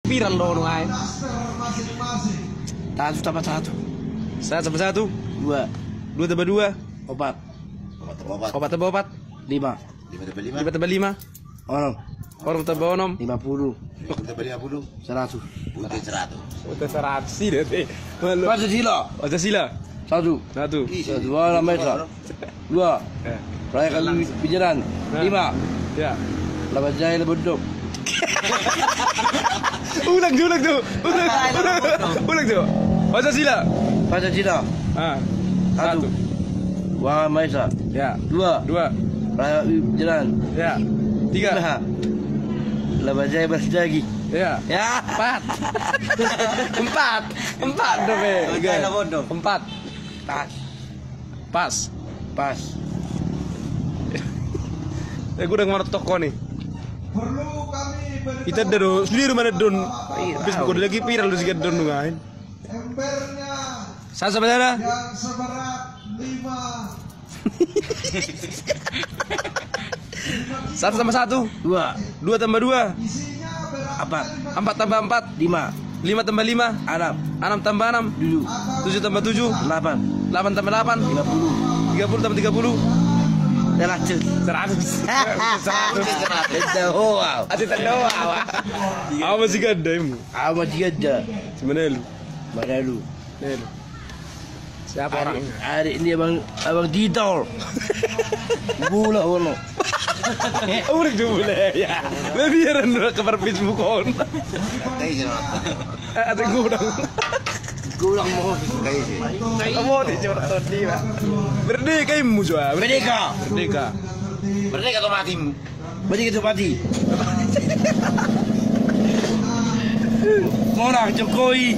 Viral dong ay. Satu tambah satu. Satu tambah satu. Dua. Dua tambah dua. Opat. Opat tambah opat. Lima. Lima tambah lima. Onom. Onom tambah onom. 50. 100. Udah 100 sih deh. Malu. Pancasila. Pancasila. Satu. Satu. Dua Lamesa. Dua. Raya Kali Pijaran. 5. Ya. Laban Jaya Lebenduk. Ulang tuh. Ulang tuh. Pancasila. Pancasila. Ah. Satu. Dua Maesa. Ya. Dua. Raya Pijaran. Ya. 3. 5. Laban Jaya Bersidagi. Ya. 4. 4 dong, be. 4. Pas. Gue udah ngerti toko nih. Kita ada sendiri mana don. Facebook udah lagi viral lu sih don ngain. Saya saudara. Yang seberat 5. 1 tambah 1. 2. 2 tambah 2. Isinya berat. Apa? 4 tambah 4. 5. 5 tambah 5. 6 tambah 6. 7 tambah 7. 8. 8 tambah 8. 50. 30 tambah 30. 100. 100. Wow. Asyik tak doa. Apa sih kadaimu? Amat ada. Sebenarnya lu. Mana lu? Siapa orangnya? Hari ini abang Titol. Bula ono. Udah boleh ya. Biaran kabar Facebook on. Ada gudang. Gulang mau Kamu di curhat di Pak. Merdeka imu juga. Merdeka. Merdeka atau matimu? Merdeka itu mati. Orang Jokowi.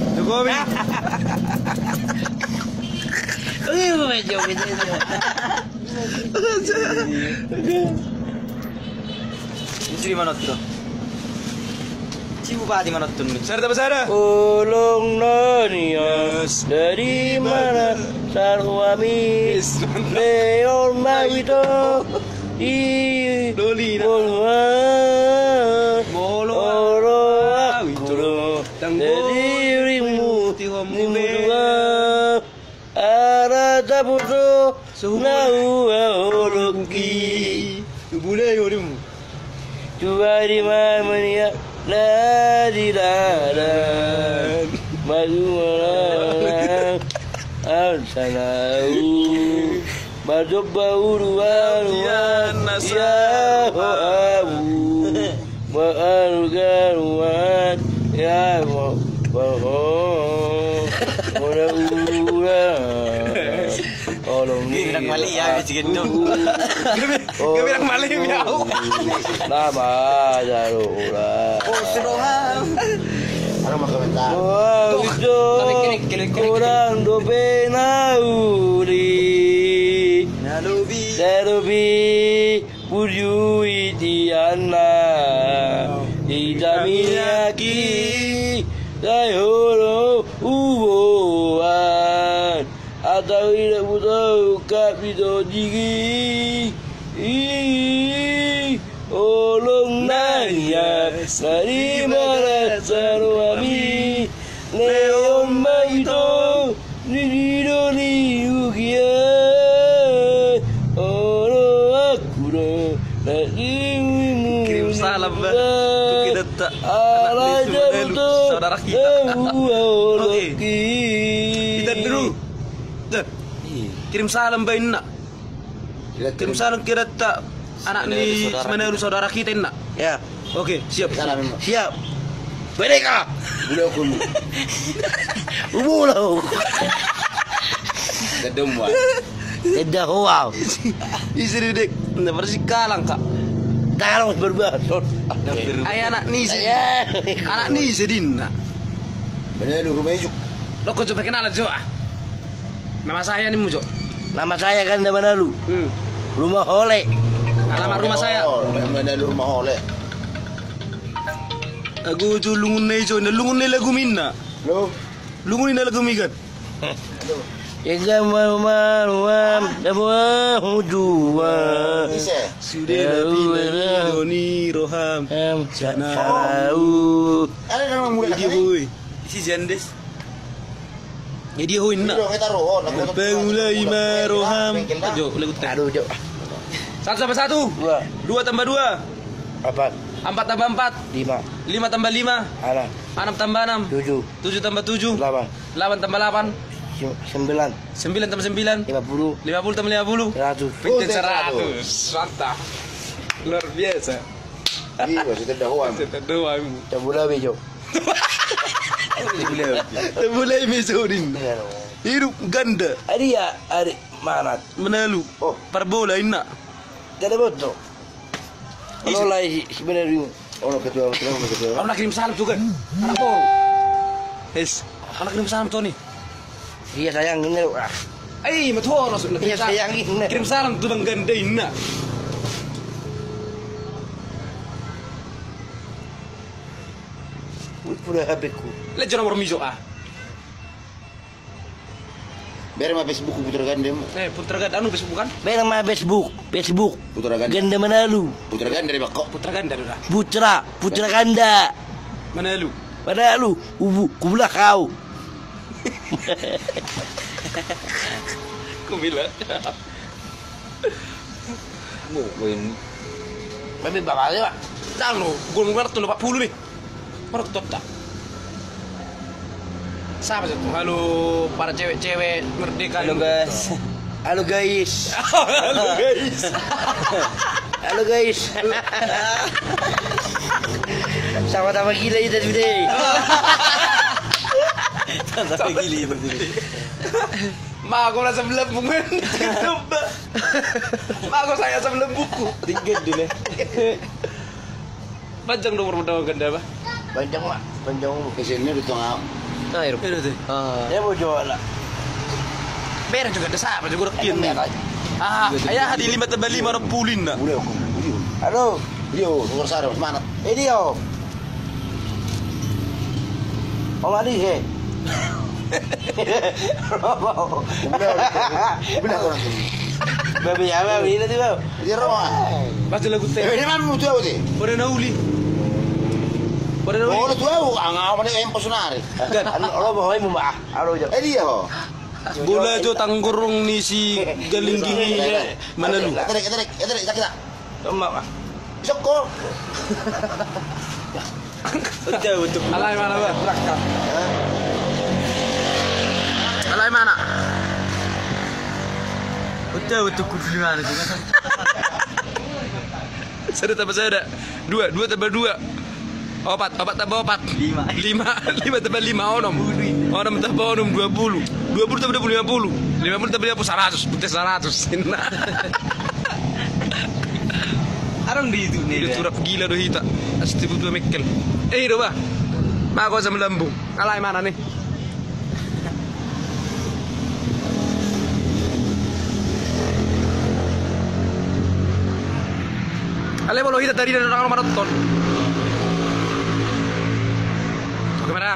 Ini mana tuh? Bupati mana tuh? Sada. Ulung Nonia dari mana sarwami Leon Mawito Dolina. Bolo Oro dari rimu nimudua arada putu nau oloki boleh yorimu. Coba di mana la di la maju mana al-salau maju bauruan ya abu ma'arugaruan ya Gimana mali ya segitu. Gimana mali ya. Nama jarula. Oh, sedohan. Ano magkomentar? Oh, ito. Kurang dobe na uli. Nalubi. Puju itiana. Itamiyaki. Dayoro ubuan. Atau tidak butuh kapido jigi. Olong nanya dari mana sarwami Leon Maito Nidori ukia Olo akuro Nadimu Kirim salam untuk kita tak saudara kita. Oke. Kita dulu. Kirim salam baik nak. Kirim salam kira tak anak ni sebenarnya saudara kita nak. Ya. Oke, siap. Siap. Merdeka. Ubulau. Kedemwa. Tidak wow. Istri dek, ndak bersih kalang kak. Kalang berbuat. Ayah anak ni anak ni sedin nak. Benar lu rumah ijuk. Lo kau coba kenal aja. Nama saya nih Mujo. Nama saya kan dari mana lu? Rumah Hole. Alamat rumah saya. Mana lu rumah Hole? Aku lungun nih jo, lungun nih lagu minna. Lu Lungun nih lagu migat. Jaga malam semua hujua. Sudah bila Doni Roham Sanarau. Ada nama muda Dia hoy. Si Jandes. Ya dia hoy nak. Pengulai Maroham. Jo, lagu teh. Aduh, Jo. 1 tambah 1. 2 tambah 2. Apa? 4 tambah 4. 5. 5 tambah 5. Ada. 6 tambah 6. 7. 7 tambah 7. 8. 8 tambah 8. 9. 9 tambah 9. 50. 50 tambah 50. 100. Pinten 100. Mantap. Luar biasa. Iya, kita dahuan. Kita doang. Coba lebih, Jo. Mulai mesorin. Hidup ganda. Ari ya, ari mana? Menalu. Oh. Parbola ina. Tidak betul. Kalau lagi sebenarnya Ono ketua. Kamu nak kirim salam juga. Anak poro. Yes. Anak kirim salam tuh nih. iya sayang ini loh. Eh, matoro sudah Iya sayang ini. kirim salam tuh bang ganda ina. Udah habisku. Lihat nomor miso ah. Biar mah Facebook putra gandem. Putra ganda anu Facebook bukan? Bela mah Facebook. Putra ganda. Ganda Manalu. Putra ganda dari Bako. Putra ganda udah. Putra ganda. Manalu. Manalu. Kubelah kau. Kau bilang. Tapi bakal ya, Pak. Jangan lo, gue ngeliat tuh 40 nih. Baru tuh tak. Siapa sih tuh? Halo para cewek-cewek merdeka. Halo guys. Halo guys. Halo guys. Halo guys. Sama-sama gila kita today. Sama gili begini. Ma aku rasa belembung men. Coba. Ma aku saya sebelum buku. Tinggal dulu. Panjang nomor modal ganda apa? Panjang mak, panjang. Kesini di tengah. Air. Itu tuh. Ya mau jual lah. Beres juga ada siapa juga rekin. Merah. Ayah di 5 tambah 5 orang pulin nak. Udah aku. Halo. Yo, nomor sarap semangat. Ini yo. Om Adi he. Udah orang ini. Babi apa ini tuh bang? Dia roh. Baca lagu teh. Ini mana mau tahu sih? Pada nauli. Pada nauli. Oh, tu tahu. Angau mana yang personari. Lo bawa ibu mbak. Halo jo. Dia ho. Bola jo tanggurung ni si galinggi mana lu? Kita kita. Mbak. Soko. Udah untuk. Alai mana ba? Alai mana? Udah untuk kunjungan itu. Saya tambah saya ada 2 tambah 2. Opat tambah 4. 5 tambah 5 onom. Onom tambah onom 20. 20 tambah 50. 50 tambah 100. Putih 100. Arang di itu nih. Itu turap gila doh hita. Asti butuh mekel. Do ba. Ma ako sa melambung. Alay mana nih? Alay mo lo hita tadi na orang maraton. Oke mana?